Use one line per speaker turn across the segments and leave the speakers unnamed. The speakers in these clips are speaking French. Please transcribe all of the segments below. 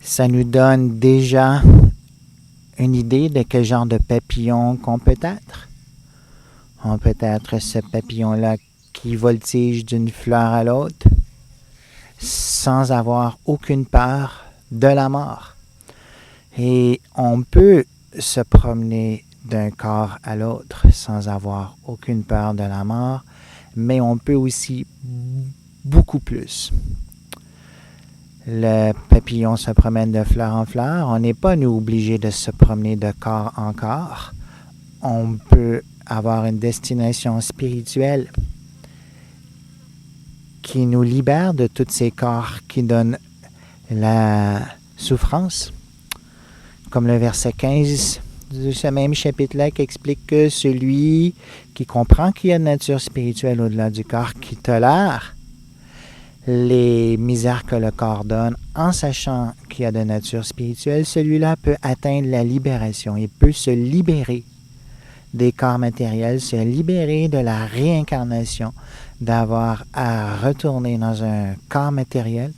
ça nous donne déjà une idée de quel genre de papillon qu'on peut être. On peut être ce papillon-là qui voltige d'une fleur à l'autre sans avoir aucune peur de la mort. Et on peut se promener d'un corps à l'autre sans avoir aucune peur de la mort, mais on peut aussi beaucoup plus. Le papillon se promène de fleur en fleur. On n'est pas, nous, obligé de se promener de corps en corps. On peut avoir une destination spirituelle qui nous libère de tous ces corps qui donnent la souffrance. Comme le verset 15 de ce même chapitre-là qui explique que celui qui comprend qu'il y a une nature spirituelle au-delà du corps, qui tolère les misères que le corps donne, en sachant qu'il y a de nature spirituelle, celui-là peut atteindre la libération. Il peut se libérer des corps matériels, se libérer de la réincarnation, d'avoir à retourner dans un corps matériel.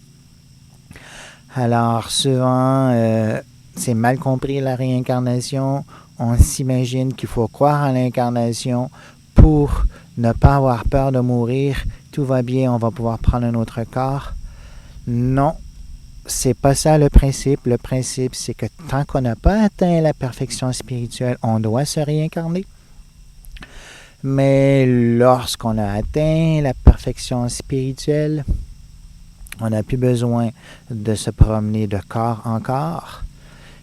Alors souvent, c'est mal compris la réincarnation. On s'imagine qu'il faut croire à l'incarnation pour ne pas avoir peur de mourir. Tout va bien, on va pouvoir prendre un autre corps. Non, c'est pas ça le principe. Le principe, c'est que tant qu'on n'a pas atteint la perfection spirituelle, on doit se réincarner. Mais lorsqu'on a atteint la perfection spirituelle, on n'a plus besoin de se promener de corps en corps.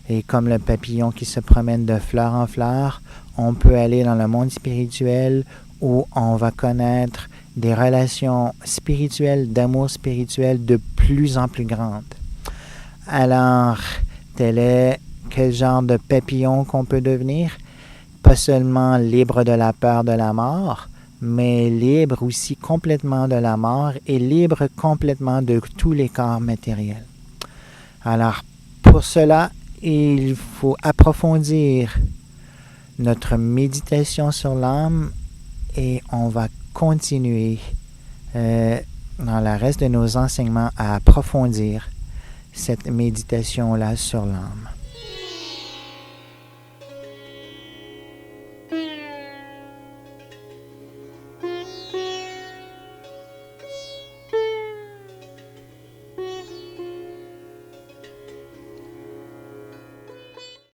Et comme le papillon qui se promène de fleur en fleur, on peut aller dans le monde spirituel où on va connaître des relations spirituelles, d'amour spirituel de plus en plus grandes. Alors, tel est quel genre de papillon qu'on peut devenir? Pas seulement libre de la peur de la mort, mais libre aussi complètement de la mort et libre complètement de tous les corps matériels. Alors, pour cela, il faut approfondir notre méditation sur l'âme et on va continuer dans le reste de nos enseignements à approfondir cette méditation-là sur l'âme.